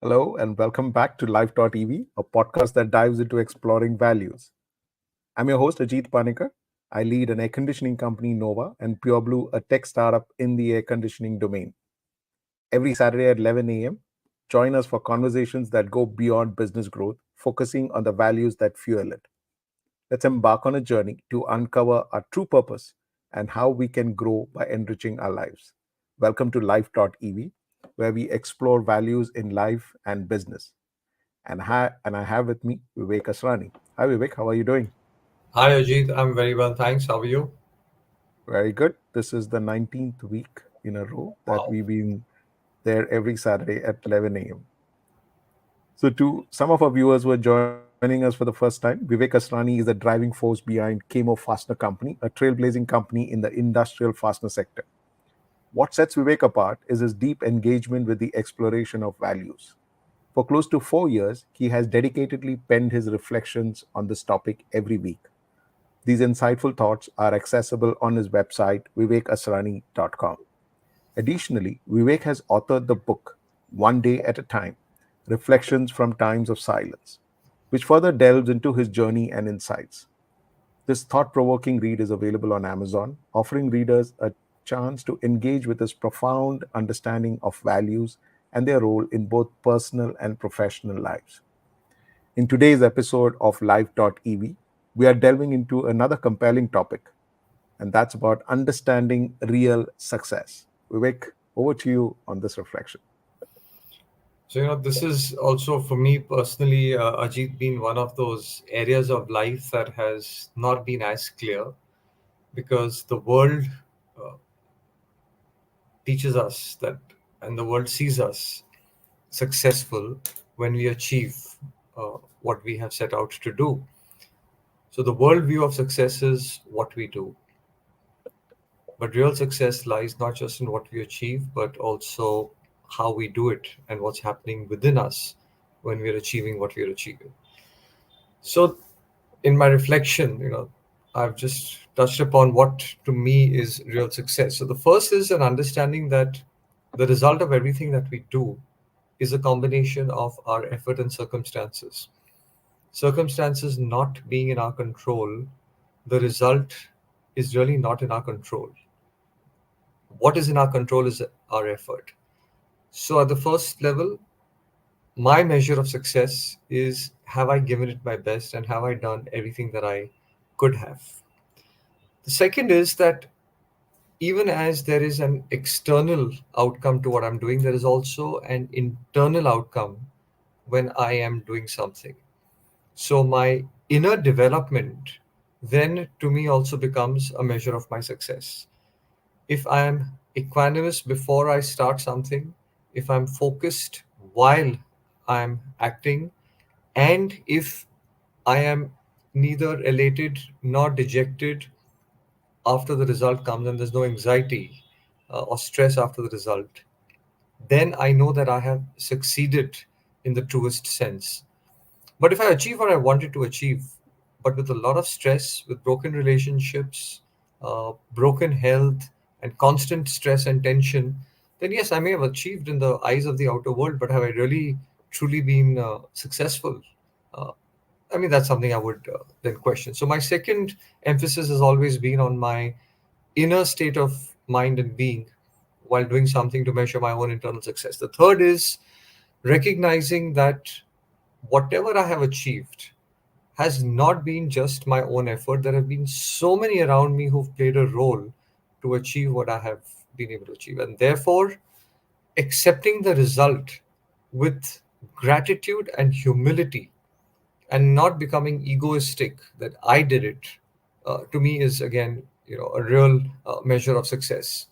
Hello, and welcome back to Life.EV, a podcast that dives into exploring values. I'm your host, Ajit Panicker. I lead an air conditioning company, Nova, and Pure Blue, a tech startup in the air conditioning domain. Every Saturday at 11 a.m., join us for conversations that go beyond business growth, focusing on the values that fuel it. Let's embark on a journey to uncover our true purpose and how we can grow by enriching our lives. Welcome to Life.EV, where we explore values in life and business. And I have with me Vivek Asrani. Hi, Vivek. How are you doing? Hi Ajit, I'm very well, thanks. How are you? Very good. This is the 19th week in a row that Wow. we've been there every Saturday at 11 a.m. So, to some of our viewers who are joining us for the first time, Vivek Asrani is the driving force behind Camo Fastener Company, a trailblazing company in the industrial fastener sector. What sets Vivek apart is his deep engagement with the exploration of values. For close to 4 years, he has dedicatedly penned his reflections on this topic every week. These insightful thoughts are accessible on his website, vivekasrani.com. Additionally, Vivek has authored the book One Day at a Time Reflections from Times of Silence, which further delves into his journey and insights. This thought provoking read is available on Amazon, offering readers a chance to engage with his profound understanding of values and their role in both personal and professional lives. In today's episode of Life.EV, we are delving into another compelling topic, and that's about understanding real success. Vivek, over to you on this reflection. This is also for me personally, Ajit, been one of those areas of life that has not been as clear because the world uh, teaches us that, and the world sees us successful when we achieve what we have set out to do. So, the world view of success is what we do. But real success lies not just in what we achieve, but also how we do it and what's happening within us when we're achieving what we're achieving. So, in my reflection, I've just touched upon what to me is real success. So, the first is an understanding that the result of everything that we do is a combination of our effort and circumstances. Circumstances not being in our control, the result is really not in our control. What is in our control is our effort. So, at the first level, my measure of success is have I given it my best and have I done everything that I could have? The second is that even as there is an external outcome to what I'm doing, there is also an internal outcome when I am doing something. So, my inner development then to me also becomes a measure of my success. If I am equanimous before I start something, if I'm focused while I'm acting, and if I am neither elated nor dejected after the result comes and there's no anxiety or stress after the result, then I know that I have succeeded in the truest sense. But if I achieve what I wanted to achieve, but with a lot of stress, with broken relationships, broken health, and constant stress and tension, then yes, I may have achieved in the eyes of the outer world, but have I really truly been successful? Uh, I mean, that's something I would then question. So, my second emphasis has always been on my inner state of mind and being while doing something to measure my own internal success. The third is recognizing that whatever I have achieved has not been just my own effort. There have been so many around me who've played a role to achieve what I have been able to achieve. And therefore, accepting the result with gratitude and humility and not becoming egoistic that I did it, to me is again, a real measure of success.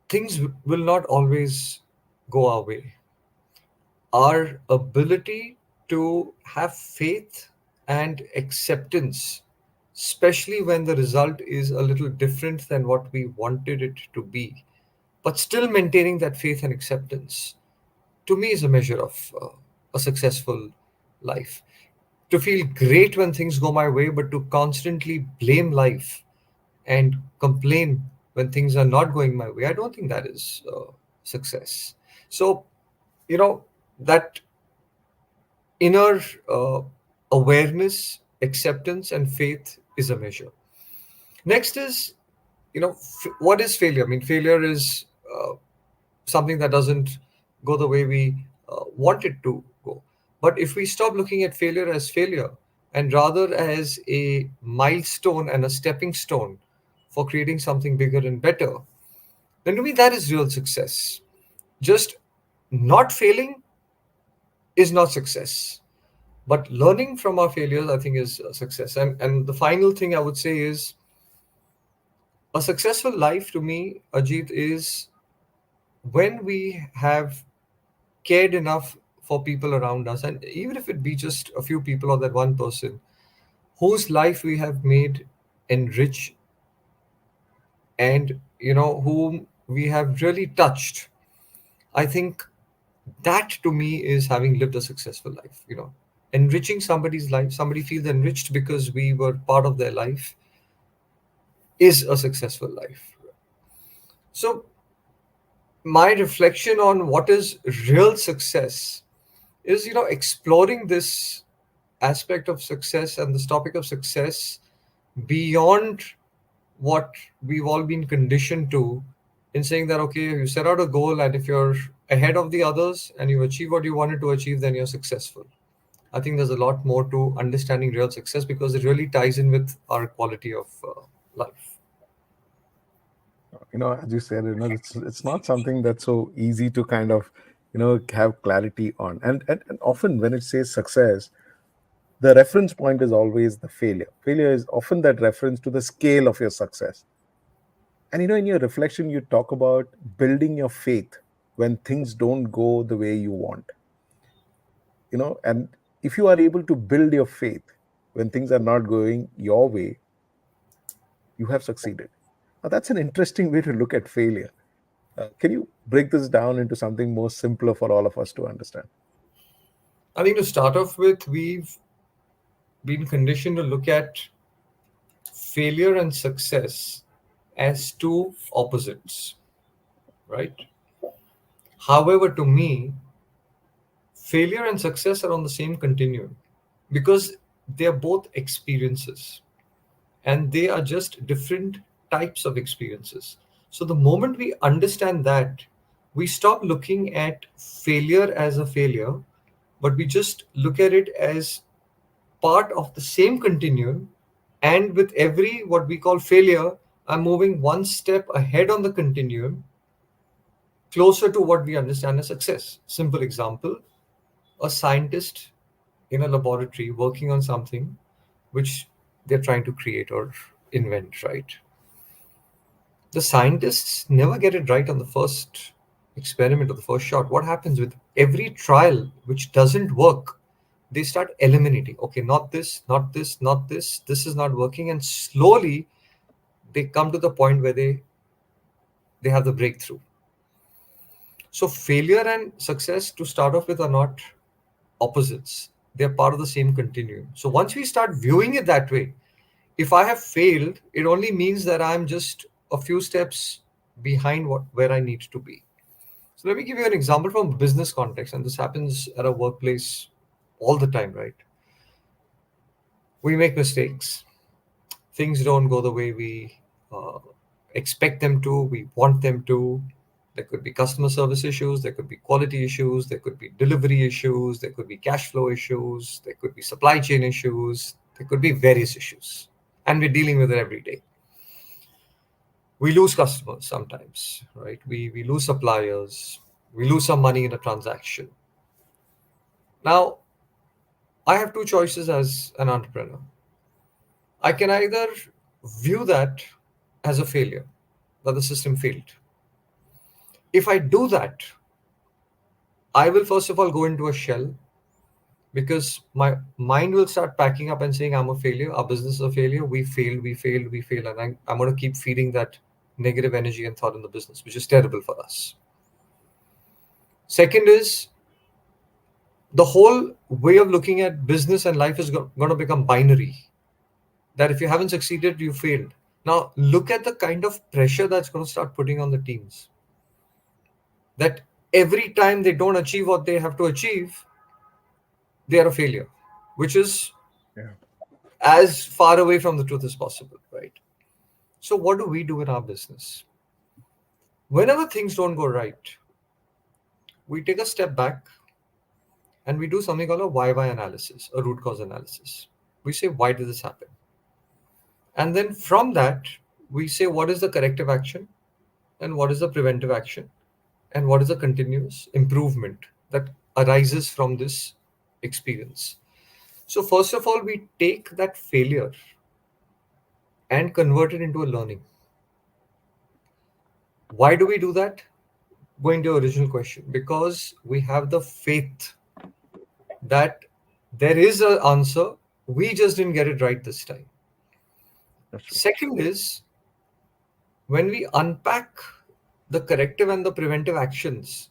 Things will not always go our way. Our ability to have faith and acceptance, especially when the result is a little different than what we wanted it to be, but still maintaining that faith and acceptance, to me is a measure of a successful life. To feel great when things go my way, but to constantly blame life and complain when things are not going my way, I don't think that is success. So, that inner uh, awareness, acceptance, and faith is a measure. Next is, what is failure? I mean, failure is something that doesn't go the way we want it to go. But if we stop looking at failure as failure and rather as a milestone and a stepping stone for creating something bigger and better, then to me that is real success. Just not failing is not success. But learning from our failures, I think, is a success. And the final thing I would say is a successful life to me, Ajit, is when we have cared enough for people around us, and even if it be just a few people or that one person whose life we have made enrich, and whom we have really touched, I think that to me is having lived a successful life. Enriching somebody's life, somebody feels enriched because we were part of their life, is a successful life. So my reflection on what is real success is, exploring this aspect of success and this topic of success beyond what we've all been conditioned to, in saying that, okay, you set out a goal, and if you're ahead of the others and you achieve what you wanted to achieve, then you're successful. I think there's a lot more to understanding real success because it really ties in with our quality of life. As you said, it's not something that's so easy to kind of have clarity on. And often when it says success, the reference point is always the failure is often that reference to the scale of your success. And in your reflection you talk about building your faith when things don't go the way you want. And if you are able to build your faith when things are not going your way, you have succeeded. Now that's an interesting way to look at failure. Can you break this down into something more simpler for all of us to understand? I think to start off with, we've been conditioned to look at failure and success as two opposites, right? However, to me, failure and success are on the same continuum because they're both experiences and they are just different types of experiences. So, the moment we understand that, we stop looking at failure as a failure, but we just look at it as part of the same continuum. And with every what we call failure, I'm moving one step ahead on the continuum, closer to what we understand as success. Simple example, a scientist in a laboratory working on something which they're trying to create or invent, right? The scientists never get it right on the first experiment or the first shot. What happens with every trial which doesn't work? They start eliminating. Okay, not this, not this, not this. This is not working, and slowly they come to the point where they have the breakthrough. So failure and success, to start off with, are not opposites. They're part of the same continuum. So once we start viewing it that way, if I have failed, it only means that I'm just a few steps behind where I need to be. So let me give you an example from business context, and this happens at a workplace all the time, right? We make mistakes. Things don't go the way we uh, expect them to, we want them to. There could be customer service issues, there could be quality issues, there could be delivery issues, there could be cash flow issues, there could be supply chain issues, there could be various issues. And we're dealing with it every day. We lose customers sometimes, right? We lose suppliers, we lose some money in a transaction. Now, I have two choices as an entrepreneur. I can either view that as a failure, that the system failed. If I do that, I will first of all go into a shell because my mind will start packing up and saying, I'm a failure, our business is a failure, we failed, we failed, we failed. And I'm going to keep feeding that negative energy and thought in the business, which is terrible for us. Second is the whole way of looking at business and life is going to become binary. That if you haven't succeeded, you failed. Now, look at the kind of pressure that's going to start putting on the teams. That every time they don't achieve what they have to achieve, they are a failure, which is Yeah. as far away from the truth as possible, right? So, what do we do in our business? Whenever things don't go right, we take a step back and we do something called a why analysis, a root cause analysis. We say, why did this happen? And then from that, we say, what is the corrective action and what is the preventive action and what is the continuous improvement that arises from this experience. So, first of all, we take that failure and convert it into a learning. Why do we do that? Going to your original question, because we have the faith that there is an answer, we just didn't get it right this time. That's true. Second is, when we unpack the corrective and the preventive actions,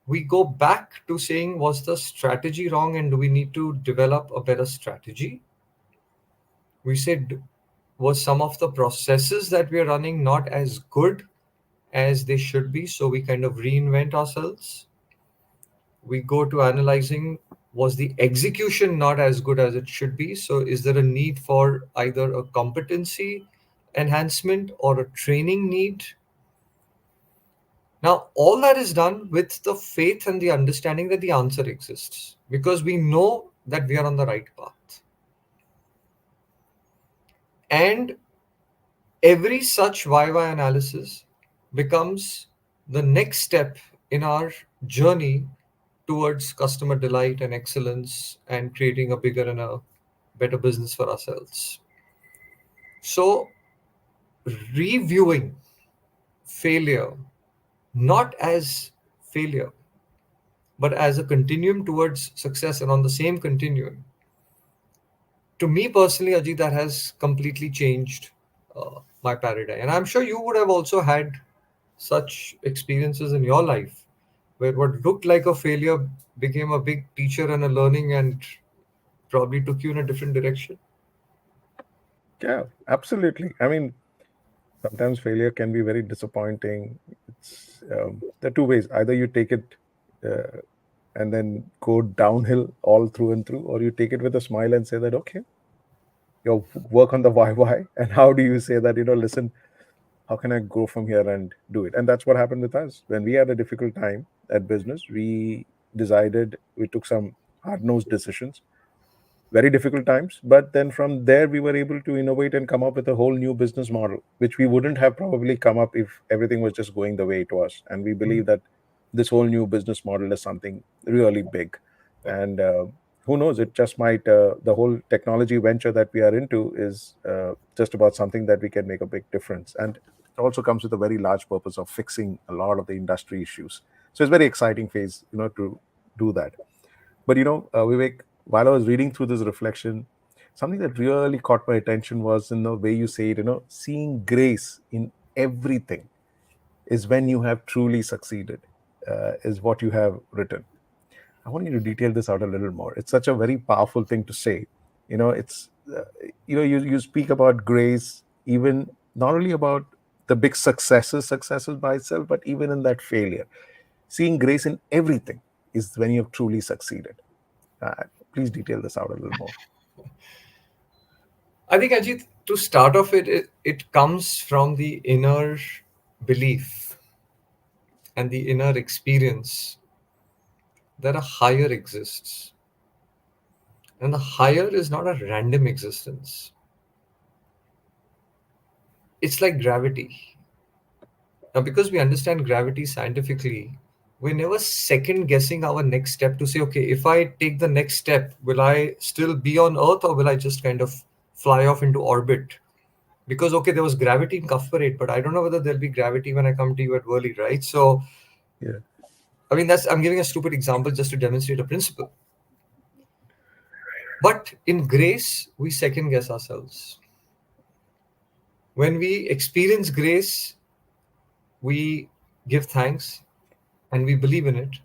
we go back to saying, was the strategy wrong and do we need to develop a better strategy? We said, was some of the processes that we are running not as good as they should be, so we kind of reinvent ourselves. We go to analyzing, was the execution not as good as it should be, so is there a need for either a competency enhancement or a training need? Now all that is done with the faith and the understanding that the answer exists, because we know that we are on the right path. And every such YY analysis becomes the next step in our journey towards customer delight and excellence and creating a bigger and a better business for ourselves. So, reviewing failure not as failure, but as a continuum towards success, and on the same continuum, to me personally, Ajit, that has completely changed my paradigm. And I'm sure you would have also had such experiences in your life where what looked like a failure became a big teacher and a learning and probably took you in a different direction. Yeah, absolutely. I mean, sometimes failure can be very disappointing. It's there are two ways: either you take it uh, and then go downhill all through and through, or you take it with a smile and say that, okay, you work on the why, and how do you say that, listen, how can I go from here and do it? And that's what happened with us when we had a difficult time at business. We took some hard nosed decisions, very difficult times, but then from there we were able to innovate and come up with a whole new business model, which we wouldn't have probably come up if everything was just going the way it was. And we believe that this whole new business model is something really big. And who knows, it just might, the whole technology venture that we are into is just about something that we can make a big difference. And it also comes with a very large purpose of fixing a lot of the industry issues. So it's a very exciting phase, to do that. But Vivek, while I was reading through this reflection, something that really caught my attention was in the way you say it, seeing grace in everything is when you have truly succeeded, is what you have written. I want you to detail this out a little more. It's such a very powerful thing to say. It's, you speak about grace, even not only about the big successes by itself, but even in that failure. Seeing grace in everything is when you've truly succeeded. Uh, Please detail this out a little more. I think, Ajit, to start off, it comes from the inner belief and the inner experience that a higher exists. And the higher is not a random existence. It's like gravity. Now, because we understand gravity scientifically, we're never second guessing our next step to say, okay, if I take the next step, will I still be on Earth or will I just kind of fly off into orbit? Because, okay, there was gravity in Cuff Parade, but I don't know whether there'll be gravity when I come to you at Worley, right? So, Yeah. I mean, I'm giving a stupid example just to demonstrate a principle. But in grace, we second guess ourselves. When we experience grace, we give thanks and we believe in it.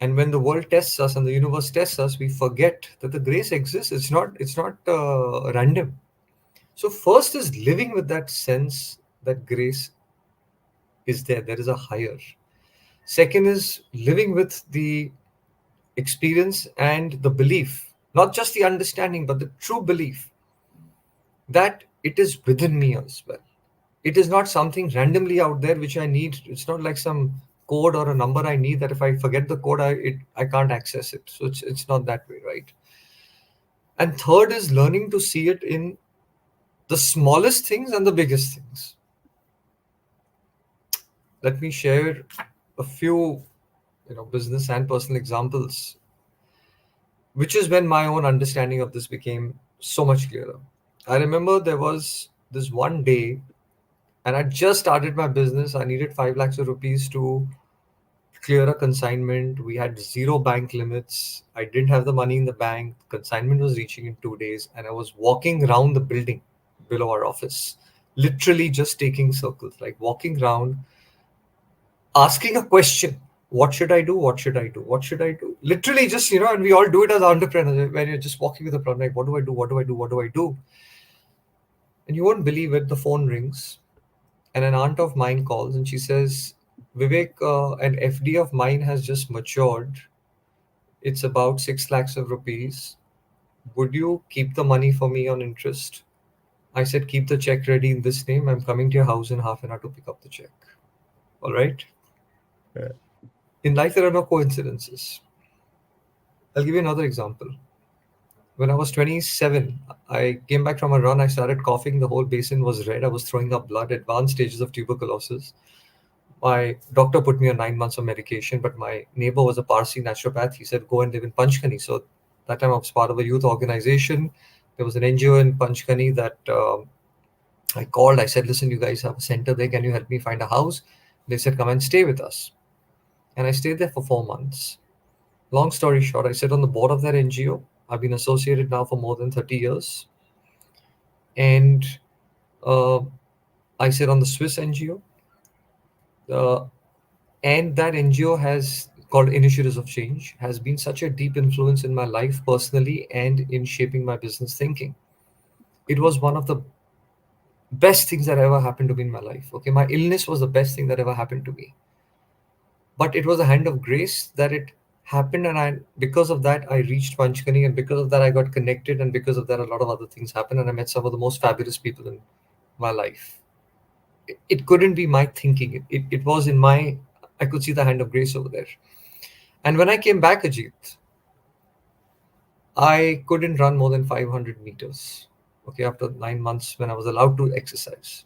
And when the world tests us and the universe tests us, we forget that the grace exists. It's not random. So first is living with that sense that grace is there. There is a higher. Second is living with the experience and the belief, not just the understanding, but the true belief that it is within me as well. It is not something randomly out there which I need. It's not like some code or a number I need that if I forget the code, I can't access it. So it's not that way, right? And third is learning to see it in the smallest things and the biggest things. Let me share a few, business and personal examples, which is when my own understanding of this became so much clearer. I remember there was this one day, and I just started my business. I needed 5 lakhs of rupees to clear a consignment. We had zero bank limits. I didn't have the money in the bank. Consignment was reaching in 2 days, and I was walking around the building below our office, literally just taking circles, like walking around, asking a question. What should I do? What should I do? What should I do? Literally, just, and we all do it as entrepreneurs when you're just walking with a problem, like, what do I do? What do I do? What do I do? And you won't believe it. The phone rings, and an aunt of mine calls, and she says, Vivek, an FD of mine has just matured. It's about 6 lakhs of rupees. Would you keep the money for me on interest? I said, keep the check ready in this name. I'm coming to your house in half an hour to pick up the check. All right. Yeah. In life, there are no coincidences. I'll give you another example. When I was 27, I came back from a run. I started coughing. The whole basin was red. I was throwing up blood, advanced stages of tuberculosis. My doctor put me on 9 months of medication, but my neighbor was a Parsi naturopath. He said, go and live in Panchkani. So that time I was part of a youth organization. There was an NGO in Panchkani that I called. I said, listen, you guys have a center there. Can you help me find a house? They said, come and stay with us. And I stayed there for 4 months. Long story short, I sit on the board of that NGO. I've been associated now for more than 30 years. And uh, I sit on the Swiss NGO. Uh, and that NGO has called Initiatives of Change, has been such a deep influence in my life personally and in shaping my business thinking. It was one of the best things that ever happened to me in my life. Okay, my illness was the best thing that ever happened to me, but it was a hand of grace that it happened, and I, because of that, I reached Panchkani, and because of that, I got connected, and because of that, a lot of other things happened, and I met some of the most fabulous people in my life. It couldn't be my thinking. It was in my, I could see the hand of grace over there. And when I came back, Ajit, I couldn't run more than 500 meters. Okay, after 9 months when I was allowed to exercise.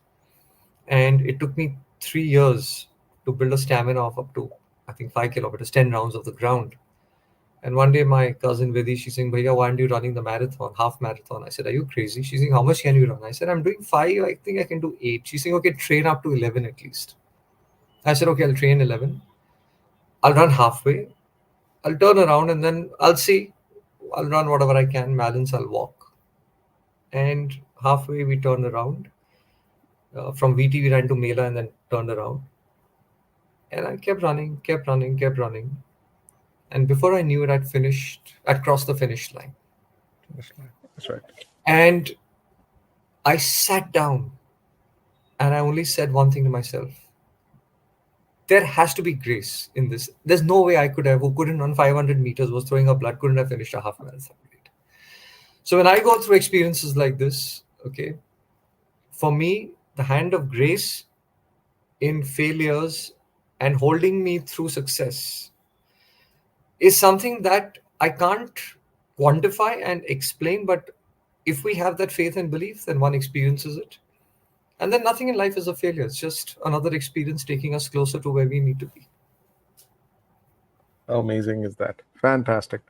And it took me 3 years to build a stamina of up to, I think, 5 kilometers, 10 rounds of the ground. And one day my cousin Vidhi, she's saying, Bhaiya, why aren't you running the marathon, half marathon? I said, are you crazy? She's saying, how much can you run? I said, I'm doing 5. I think I can do 8. She's saying, okay, train up to 11 at least. I said, okay, I'll train 11. I'll run halfway. I'll turn around and then I'll see. I'll run whatever I can. Balance, I'll walk. And halfway we turned around. From VT, we ran to Mela and then turned around. And I kept running, kept running, kept running. And before I knew it, I'd crossed the finish line. That's right. And I sat down and I only said one thing to myself. There has to be grace in this. There's no way I could have, who couldn't run 500 meters, was throwing up blood, couldn't have finished a half marathon. Right? So when I go through experiences like this, okay, for me, the hand of grace in failures and holding me through success is something that I can't quantify and explain. But if we have that faith and belief, then one experiences it. And then nothing in life is a failure. It's just another experience taking us closer to where we need to be. How amazing is that? Fantastic.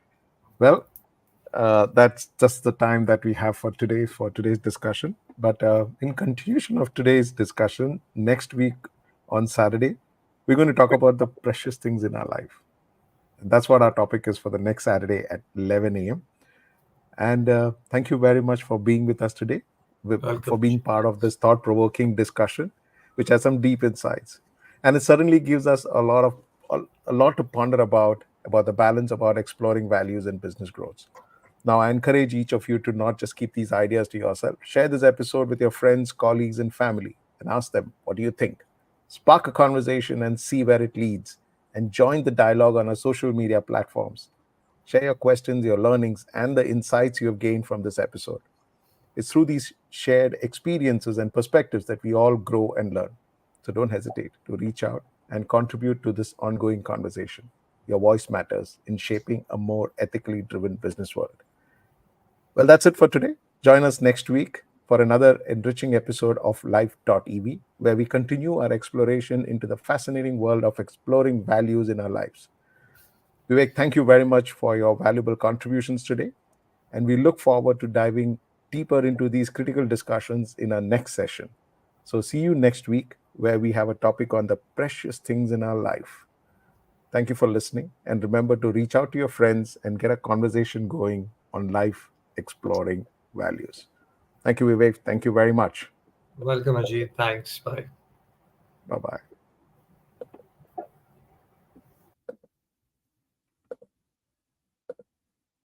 Well, that's just the time that we have for today's discussion. But in continuation of today's discussion, next week on Saturday, we're going to talk about the precious things in our life. And that's what our topic is for the next Saturday at 11 a.m. And thank you very much for being with us today, for Welcome. being part of this thought-provoking discussion, which has some deep insights, and it certainly gives us a lot to ponder about the balance, about exploring values and business growth. Now, I encourage each of you to not just keep these ideas to yourself. Share this episode with your friends, colleagues, and family, and ask them, what do you think? Spark a conversation and see where it leads. and join the dialogue on our social media platforms. Share your questions, your learnings, and the insights you have gained from this episode. It's through these shared experiences and perspectives that we all grow and learn. So don't hesitate to reach out and contribute to this ongoing conversation. Your voice matters in shaping a more ethically driven business world. Well, that's it for today. Join us next week for another enriching episode of Life.EV, where we continue our exploration into the fascinating world of exploring values in our lives. Vivek, thank you very much for your valuable contributions today, and we look forward to diving deeper into these critical discussions in our next session. So, see you next week, where we have a topic on the precious things in our life. Thank you for listening, and remember to reach out to your friends and get a conversation going on life exploring values. Thank you, Vivek. Thank you very much. Welcome, Ajit. Thanks. Bye. Bye bye.